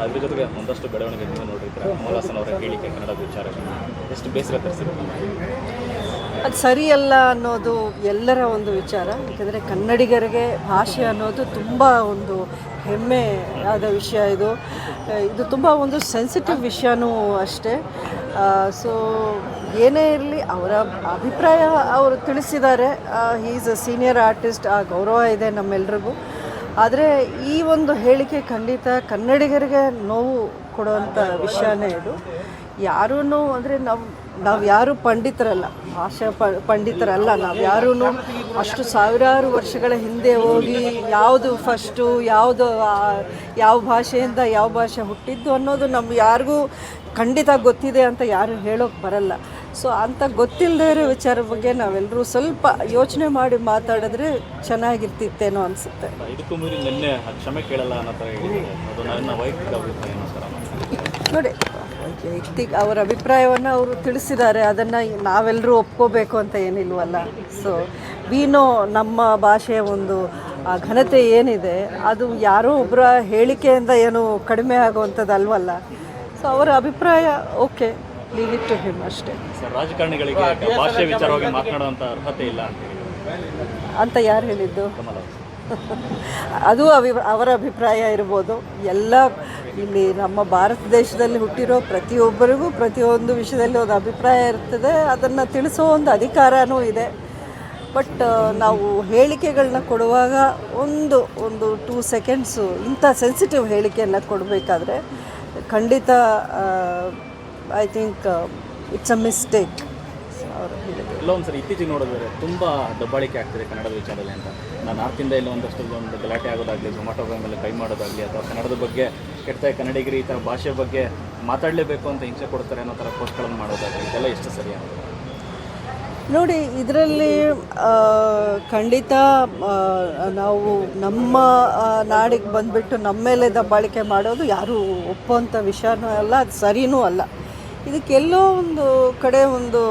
ಅದ್ರ ಜೊತೆಗೆ ಒಂದಷ್ಟು ಬೆಳವಣಿಗೆ ನೀವು ನೋಡಿರ್ತೀರ. ಕಮಲ್ ಹಾಸನ್ ಅವರ ಹೇಳಿಕೆ ಕನ್ನಡ ವಿಚಾರ ಎಷ್ಟು ಬೇಸರ ತರಿಸಿರುತ್ತೆ. ಅದು ಸರಿಯಲ್ಲ ಅನ್ನೋದು ಎಲ್ಲರ ಒಂದು ವಿಚಾರ. ಯಾಕೆಂದರೆ ಕನ್ನಡಿಗರಿಗೆ ಭಾಷೆ ಅನ್ನೋದು ತುಂಬ ಒಂದು ಹೆಮ್ಮೆ ಆದ ವಿಷಯ. ಇದು ತುಂಬ ಒಂದು ಸೆನ್ಸಿಟಿವ್ ವಿಷಯನೂ ಅಷ್ಟೇ. ಸೊ ಏನೇ ಇರಲಿ, ಅವರ ಅಭಿಪ್ರಾಯ ಅವರು ತಿಳಿಸಿದ್ದಾರೆ. He is a senior artist, ಆ ಗೌರವ ಇದೆ ನಮ್ಮೆಲ್ರಿಗೂ. ಆದರೆ ಈ ಒಂದು ಹೇಳಿಕೆ ಖಂಡಿತ ಕನ್ನಡಿಗರಿಗೆ ನೋವು ಕೊಡುವಂಥ ವಿಷಯನೇ ಇದು. ಯಾರೂ ಅಂದರೆ ನಾವು ಯಾರೂ ಪಂಡಿತರಲ್ಲ, ಭಾಷಾ ಪಂಡಿತರಲ್ಲ. ನಾವು ಯಾರೂ ಅಷ್ಟು ಸಾವಿರಾರು ವರ್ಷಗಳ ಹಿಂದೆ ಹೋಗಿ ಯಾವುದು ಫಸ್ಟು, ಯಾವ ಭಾಷೆಯಿಂದ ಯಾವ ಭಾಷೆ ಹುಟ್ಟಿದ್ದು ಅನ್ನೋದು ನಮ್ಗೆ ಯಾರಿಗೂ ಖಂಡಿತ ಗೊತ್ತಿದೆ ಅಂತ ಯಾರು ಹೇಳೋಕ್ಕೆ ಬರಲ್ಲ. ಸೊ ಅಂಥ ಗೊತ್ತಿಲ್ಲದೇ ಇರೋ ವಿಚಾರ ಬಗ್ಗೆ ನಾವೆಲ್ಲರೂ ಸ್ವಲ್ಪ ಯೋಚನೆ ಮಾಡಿ ಮಾತಾಡಿದ್ರೆ ಚೆನ್ನಾಗಿರ್ತಿತ್ತೇನೋ ಅನಿಸುತ್ತೆ. ಇದಕ್ಕೂ ಮೀರಿ ನಿನ್ನೆ ಕ್ಷಮೆ ಕೇಳಲ್ಲ ಅನ್ನೋ ಥರ ಹೇಳಿದ್ದಾರೆ. ಅದು ನನ್ನ ವೈಯಕ್ತಿಕ ಅಭಿಪ್ರಾಯ ನೋಡಿ, ವೈಯಕ್ತಿಕ ಅವರ ಅಭಿಪ್ರಾಯವನ್ನು ಅವರು ತಿಳಿಸಿದ್ದಾರೆ. ಅದನ್ನು ನಾವೆಲ್ಲರೂ ಒಪ್ಕೋಬೇಕು ಅಂತ ಏನಿಲ್ವಲ್ಲ. ಸೊ ವೀನೋ ನಮ್ಮ ಭಾಷೆಯ ಒಂದು ಘನತೆ ಏನಿದೆ ಅದು ಯಾರೋ ಒಬ್ಬರ ಹೇಳಿಕೆಯಿಂದ ಏನು ಕಡಿಮೆ ಆಗುವಂಥದ್ದು ಅಲ್ವಲ್ಲ. ಸೊ ಅವರ ಅಭಿಪ್ರಾಯ okay, leave it to him ಅಷ್ಟೇ. ಸರ್, ರಾಜಕಾರಣಿಗಳಿಗೆ ಭಾಷೆ ವಿಚಾರವಾಗಿ ಮಾತನಾಡುವಂಥ ಅರ್ಹತೆ ಇಲ್ಲ ಅಂತ ಯಾರು ಹೇಳಿದ್ದು? ಅದು ಅವರ ಅಭಿಪ್ರಾಯ ಇರ್ಬೋದು. ಎಲ್ಲ ಇಲ್ಲಿ ನಮ್ಮ ಭಾರತ ದೇಶದಲ್ಲಿ ಹುಟ್ಟಿರೋ ಪ್ರತಿಯೊಬ್ಬರಿಗೂ ಪ್ರತಿಯೊಂದು ವಿಷಯದಲ್ಲಿ ಒಂದು ಅಭಿಪ್ರಾಯ ಇರ್ತದೆ. ಅದನ್ನು ತಿಳಿಸೋ ಒಂದು ಅಧಿಕಾರವೂ ಇದೆ. ಬಟ್ ನಾವು ಹೇಳಿಕೆಗಳನ್ನ ಕೊಡುವಾಗ ಒಂದು 2 ಸೆಕೆಂಡ್ಸು ಇಂಥ ಸೆನ್ಸಿಟಿವ್ ಹೇಳಿಕೆಯನ್ನು ಕೊಡಬೇಕಾದ್ರೆ ಖಂಡಿತ I think it's a mistake. ಎಲ್ಲೊಂದು ಸರಿ ಇತ್ತೀಚೆಗೆ ನೋಡಿದ್ರೆ ತುಂಬ ದಬ್ಬಾಳಿಕೆ ಆಗ್ತಿದೆ ಕನ್ನಡದ ವಿಚಾರದಲ್ಲಿ ಅಂತ. ನಾನು ನಾರ್ತಿಂದ ಇಲ್ಲ ಒಂದಷ್ಟು ಗಲಾಟೆ ಆಗೋದಾಗಲಿ, ಝೊಮ್ಯಾಟೊ ಮೇಲೆ ಕೈ ಮಾಡೋದಾಗಲಿ, ಅಥವಾ ಕನ್ನಡದ ಬಗ್ಗೆ ಕೆಟ್ಟ ಕನ್ನಡಿಗರು ಈ ಥರ ಭಾಷೆ ಬಗ್ಗೆ ಮಾತಾಡಲೇಬೇಕು ಅಂತ ಹಿಂಸೆ ಕೊಡ್ತಾರೆ ಅನ್ನೋ ಥರ ಪೋಸ್ಟ್ಗಳನ್ನು ಮಾಡೋದಾಗಲಿ, ಇದೆಲ್ಲ ಎಷ್ಟು ಸರಿ ಅಂತ ನೋಡಿ. ಇದರಲ್ಲಿ ಖಂಡಿತ ನಾವು ನಮ್ಮ ನಾಡಿಗೆ ಬಂದುಬಿಟ್ಟು ನಮ್ಮ ಮೇಲೆ ದಬ್ಬಾಳಿಕೆ ಮಾಡೋದು ಯಾರೂ ಒಪ್ಪುವಂಥ ವಿಷಯನೂ ಅಲ್ಲ, ಅದು ಸರಿಯೂ ಅಲ್ಲ. ಇದಕ್ಕೆಲ್ಲೋ ಒಂದು ಕಡೆ ಒಂದು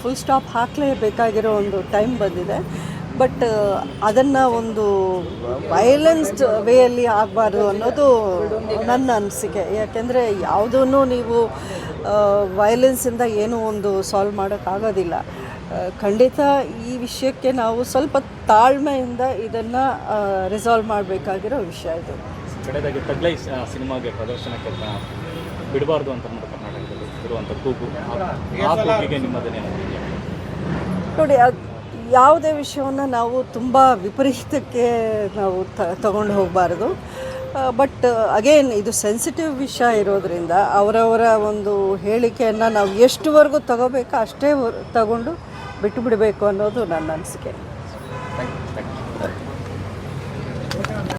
ಫುಲ್ ಸ್ಟಾಪ್ ಹಾಕಲೇಬೇಕಾಗಿರೋ ಒಂದು ಟೈಮ್ ಬಂದಿದೆ. ಬಟ್ ಅದನ್ನು ಒಂದು ವೈಲೆನ್ಸ್ಡ್ ವೇಯಲ್ಲಿ ಆಗಬಾರ್ದು ಅನ್ನೋದು ನನ್ನ ಅನಿಸಿಕೆ. ಯಾಕೆಂದರೆ ಯಾವುದೂ ನೀವು ವೈಲೆನ್ಸಿಂದ ಏನೂ ಒಂದು ಸಾಲ್ವ್ ಮಾಡೋಕ್ಕಾಗೋದಿಲ್ಲ. ಖಂಡಿತ ಈ ವಿಷಯಕ್ಕೆ ನಾವು ಸ್ವಲ್ಪ ತಾಳ್ಮೆಯಿಂದ ಇದನ್ನು ರಿಸಾಲ್ವ್ ಮಾಡಬೇಕಾಗಿರೋ ವಿಷಯ ಇದು. ಕಡೆದಾಗಿ ತಗ್ಲೈ ಸಿನಿಮಾಗೆ ಪ್ರದರ್ಶನಕ್ಕೆ ಬಿಡಬಾರ್ದು ಅಂತ ಕರ್ನಾಟಕದಲ್ಲಿ ಇರುವಂಥ ಕೂಗು, ಆ ಕೂಗಿಗೆ ನಿಮ್ಮದೇನೇನು? ನೋಡಿ, ಅದು ಯಾವುದೇ ವಿಷಯವನ್ನು ನಾವು ತುಂಬ ವಿಪರೀತಕ್ಕೆ ನಾವು ತಗೊಂಡು ಹೋಗಬಾರ್ದು. ಬಟ್ ಅಗೇನ್ ಇದು ಸೆನ್ಸಿಟಿವ್ ವಿಷಯ ಇರೋದರಿಂದ ಅವರವರ ಒಂದು ಹೇಳಿಕೆಯನ್ನು ನಾವು ಎಷ್ಟುವರೆಗೂ ತಗೋಬೇಕೋ ಅಷ್ಟೇ ತಗೊಂಡು ಬಿಟ್ಟು ಬಿಡಬೇಕು ಅನ್ನೋದು ನನ್ನ ಅನಿಸಿಕೆ.